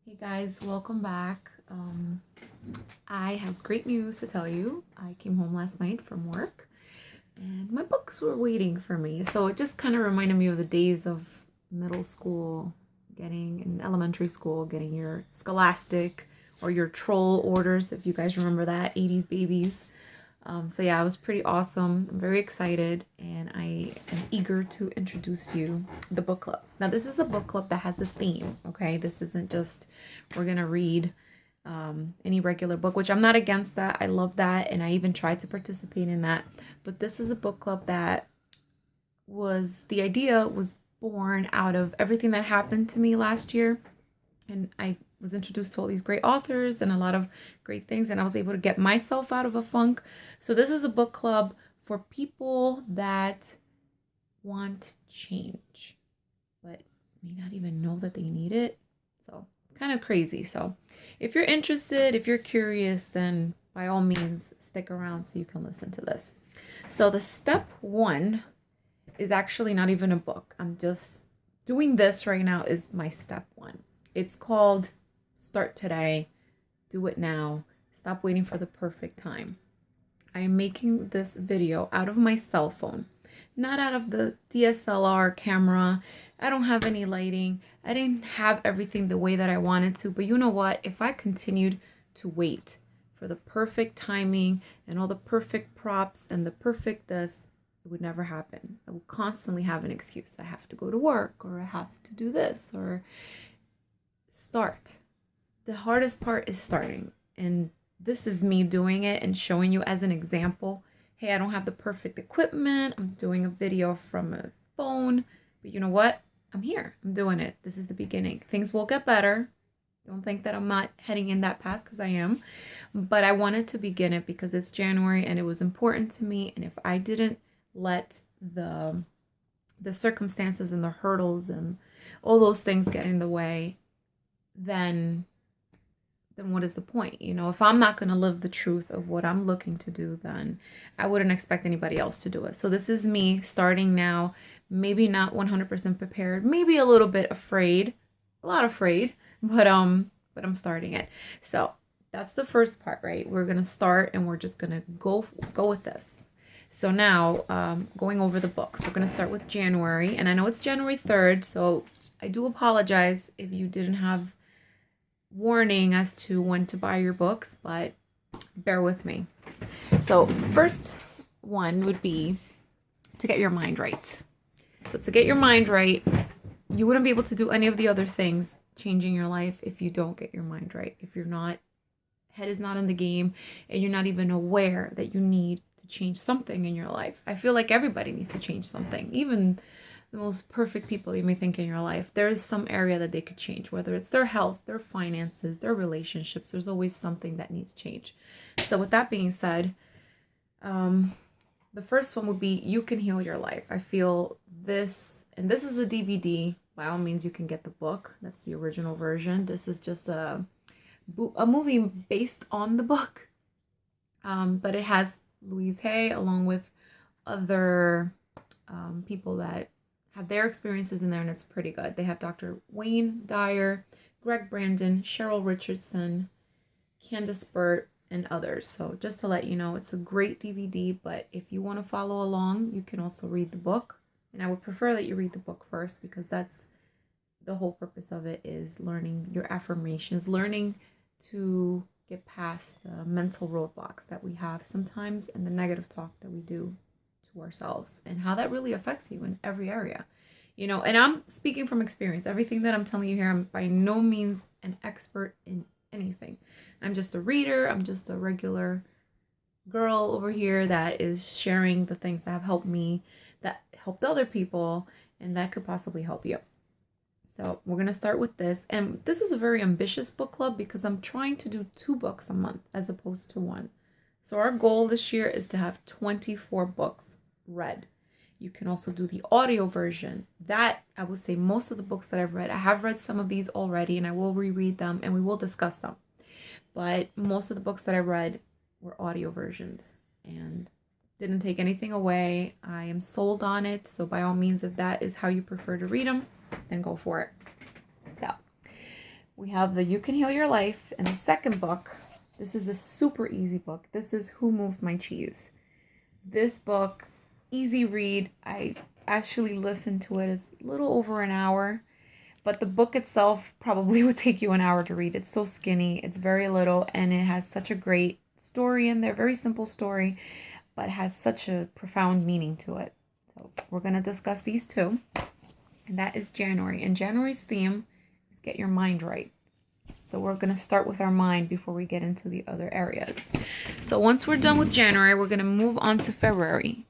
Hey guys, welcome back. I have great news to tell you. I came home last night from work and my books were waiting for me. So it just kind of reminded me of the days of middle school, getting in elementary school, getting your Scholastic or your Troll orders, if you guys remember that, 80s babies. So yeah, it was pretty awesome. I'm very excited and I am eager to introduce you the book club. Now this is a book club that has a theme, okay? This isn't just we're gonna read any regular book, which I'm not against that. I love that and I even tried to participate in that. But this is a book club that the idea was born out of everything that happened to me last year. And I was introduced to all these great authors and a lot of great things, and I was able to get myself out of a funk. So this is a book club for people that want change but may not even know that they need it. So kind of crazy. So if you're interested, if you're curious, then by all means stick around so you can listen to this. So the step one is actually not even a book. I'm just doing this right now is my step one. It's called Start Today, Do It Now, Stop Waiting for the Perfect Time. I am making this video out of my cell phone, not out of the DSLR camera. I don't have any lighting. I didn't have everything the way that I wanted to, but you know what? If I continued to wait for the perfect timing and all the perfect props and the perfect this, it would never happen. I would constantly have an excuse. I have to go to work or I have to do this or start. The hardest part is starting. And this is me doing it and showing you as an example. Hey, I don't have the perfect equipment. I'm doing a video from a phone. But you know what? I'm here. I'm doing it. This is the beginning. Things will get better. Don't think that I'm not heading in that path because I am. But I wanted to begin it because it's January and it was important to me. And if I didn't let the circumstances and the hurdles and all those things get in the way, then what is the point? You know, if I'm not going to live the truth of what I'm looking to do, then I wouldn't expect anybody else to do it. So this is me starting now, maybe not 100% prepared, maybe a little bit afraid, a lot afraid, but I'm starting it. So that's the first part, right? We're going to start and we're just going to go with this. So now, going over the books, we're going to start with January, and I know it's January 3rd, so I do apologize if you didn't have warning as to when to buy your books, but bear with me. So first one would be to get your mind right. So to get your mind right, you wouldn't be able to do any of the other things changing your life if you don't get your mind right. If you're not, head is not in the game and you're not even aware that you need to change something in your life. I feel like everybody needs to change something. Even the most perfect people you may think in your life, there is some area that they could change, whether it's their health, their finances, their relationships. There's always something that needs change. So with that being said, the first one would be You Can Heal Your Life. I feel this, and this is a DVD. By all means, you can get the book. That's the original version. This is just a movie based on the book. But it has Louise Hay along with other people that have their experiences in there, and it's pretty good. They have Dr. Wayne Dyer, Greg Brandon, Cheryl Richardson, Candace Burt, and others. So just to let you know, it's a great DVD, but if you want to follow along, you can also read the book. And I would prefer that you read the book first because that's the whole purpose of it, is learning your affirmations, learning to get past the mental roadblocks that we have sometimes and the negative talk that we do to ourselves and how that really affects you in every area. You know, and I'm speaking from experience. Everything that I'm telling you here, I'm by no means an expert in anything. I'm just a reader. I'm just a regular girl over here that is sharing the things that have helped me, that helped other people, and that could possibly help you. So we're going to start with this. And this is a very ambitious book club because I'm trying to do 2 books a month as opposed to 1. So our goal this year is to have 24 books read. You can also do the audio version. That, I would say, most of the books that I've read, I have read some of these already and I will reread them and we will discuss them. But most of the books that I read were audio versions and didn't take anything away. I am sold on it. So by all means, if that is how you prefer to read them, then go for it. So we have the You Can Heal Your Life. And the second book, this is a super easy book. This is Who Moved My Cheese. This book, easy read. I actually listened to it. It's a little over an hour. But the book itself probably would take you an hour to read. It's so skinny. It's very little. And it has such a great story in there. Very simple story. But has such a profound meaning to it. So we're going to discuss these two. And that is January. And January's theme is get your mind right. So we're going to start with our mind before we get into the other areas. So once we're done with January, we're going to move on to February.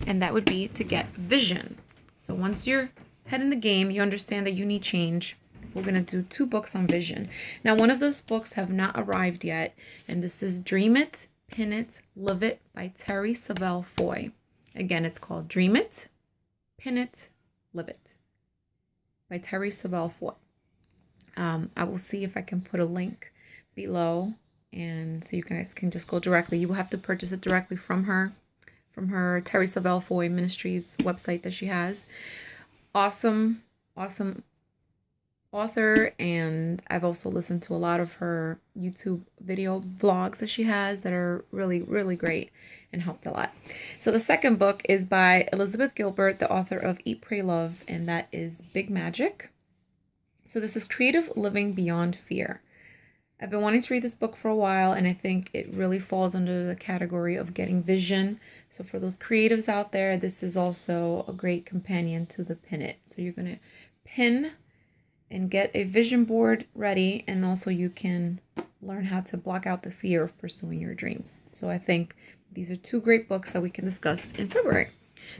And that would be to get vision. So once you're head in the game, you understand that you need change. We're going to do 2 books on vision. Now, one of those books have not arrived yet. And this is Dream It, Pin It, Live It by Terry Savelle Foy. Again, it's called Dream It, Pin It, Live It by Terry Savelle Foy. I will see if I can put a link below, and so you guys can just go directly. You will have to purchase it directly from her Terry Savelle Foy Ministries website that she has. Awesome author, and I've also listened to a lot of her YouTube video vlogs that she has that are really, really great and helped a lot. So the second book is by Elizabeth Gilbert, the author of Eat, Pray, Love, and that is Big Magic. So this is Creative Living Beyond Fear. I've been wanting to read this book for a while, and I think it really falls under the category of getting vision. So for those creatives out there, this is also a great companion to the Pin It. So you're going to pin and get a vision board ready, and also you can learn how to block out the fear of pursuing your dreams. So I think these are 2 great books that we can discuss in February.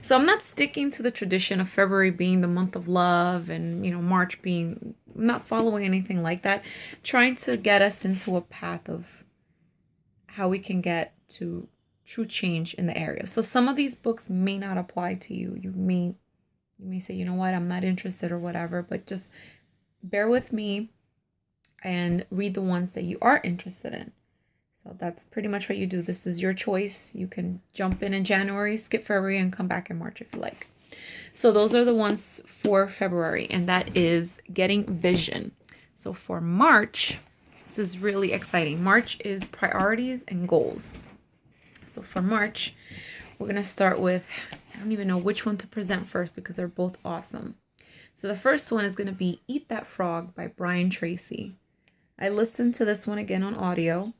So I'm not sticking to the tradition of February being the month of love and, March being, I'm not following anything like that. Trying to get us into a path of how we can get to true change in the area. So some of these books may not apply to you. You may say, you know what, I'm not interested or whatever, but just bear with me and read the ones that you are interested in. So that's pretty much what you do. This is your choice. You can jump in January, skip February, and come back in March if you like. So those are the ones for February, and that is getting vision. So for March, this is really exciting. March is priorities and goals. So for March, we're going to start with, I don't even know which one to present first because they're both awesome. So the first one is going to be Eat That Frog by Brian Tracy. I listened to this one again on audio.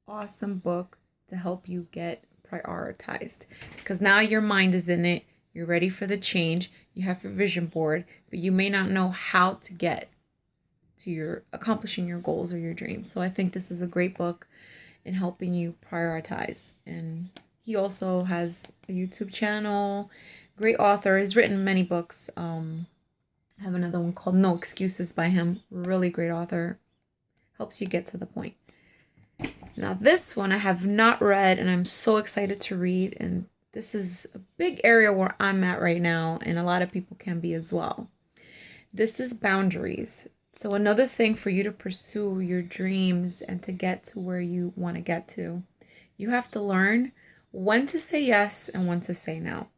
Awesome book to help you get prioritized, because now your mind is in it. You're ready for the change. You have your vision board, but you may not know how to get to your accomplishing your goals or your dreams. So I think this is a great book in helping you prioritize. And he also has a YouTube channel. Great author. He's written many books. I have another one called No Excuses by him. Really great author. Helps you get to the point. Now this one I have not read, and I'm so excited to read, and this is a big area where I'm at right now, and a lot of people can be as well. This is Boundaries. So another thing for you to pursue your dreams and to get to where you want to get to, you have to learn when to say yes and when to say no.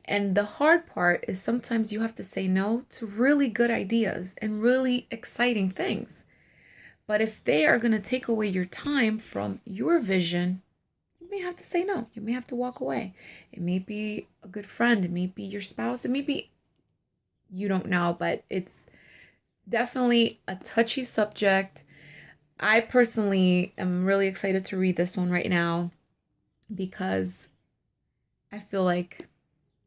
And the hard part is sometimes you have to say no to really good ideas and really exciting things. But if they are going to take away your time from your vision, you may have to say no. You may have to walk away. It may be a good friend. It may be your spouse. It may be, you don't know, but it's definitely a touchy subject. I personally am really excited to read this one right now because I feel like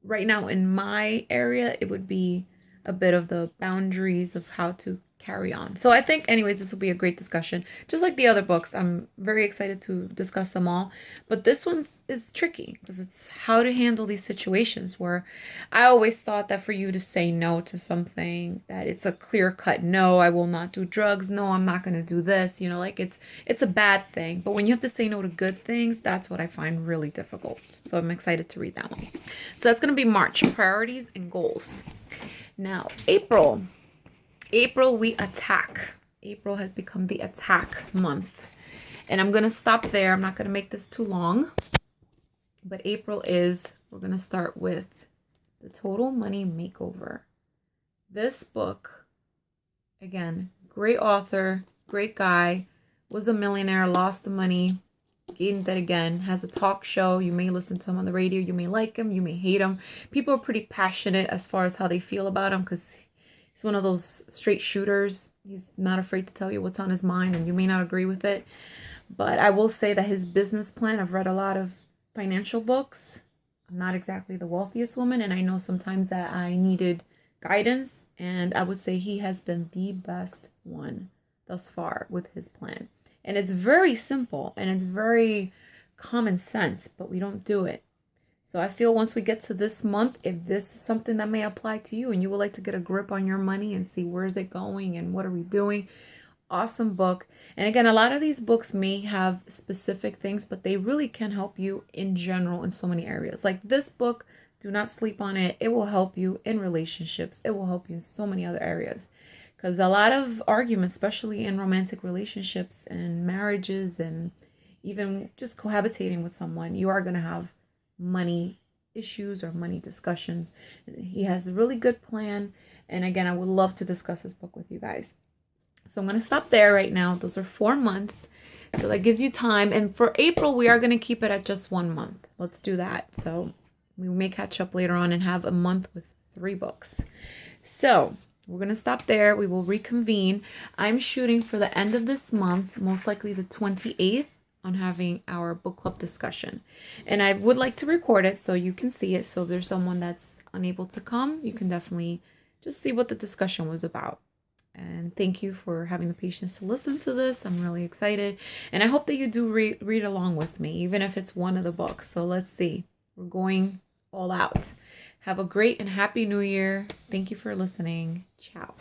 right now in my area, it would be a bit of the boundaries of how to carry on. So I think anyways, this will be a great discussion. Just like the other books, I'm very excited to discuss them all. But this one is tricky because it's how to handle these situations where I always thought that for you to say no to something, that it's a clear cut no, I will not do drugs. No, I'm not going to do this. Like it's a bad thing. But when you have to say no to good things, that's what I find really difficult. So I'm excited to read that one. So that's going to be March, priorities and goals. Now, April, we attack. April has become the attack month. And I'm going to stop there. I'm not going to make this too long. But April we're going to start with The Total Money Makeover. This book, again, Great author, great guy, was a millionaire, lost the money, gained it again, has a talk show. You may listen to him on the radio. You may like him. You may hate him. People are pretty passionate as far as how they feel about him because he's one of those straight shooters. He's not afraid to tell you what's on his mind, and you may not agree with it. But I will say that his business plan, I've read a lot of financial books. I'm not exactly the wealthiest woman, and I know sometimes that I needed guidance, and I would say he has been the best one thus far with his plan. And it's very simple and it's very common sense, but we don't do it. So I feel once we get to this month, if this is something that may apply to you and you would like to get a grip on your money and see where is it going and what are we doing, awesome book. And again, a lot of these books may have specific things, but they really can help you in general in so many areas. Like this book, do not sleep on it. It will help you in relationships. It will help you in so many other areas. Because a lot of arguments, especially in romantic relationships and marriages and even just cohabitating with someone, you are going to have money issues or money discussions. He has a really good plan. And again, I would love to discuss this book with you guys. So I'm going to stop there right now. Those are 4 months. So that gives you time. And for April, we are going to keep it at just 1 month. Let's do that. So we may catch up later on and have a month with 3 books. So we're going to stop there. We will reconvene. I'm shooting for the end of this month, most likely the 28th, on having our book club discussion. And I would like to record it so you can see it. So if there's someone that's unable to come, you can definitely just see what the discussion was about. And thank you for having the patience to listen to this. I'm really excited. And I hope that you do read along with me, even if it's one of the books. So let's see. We're going all out. Have a great and happy new year. Thank you for listening. Ciao.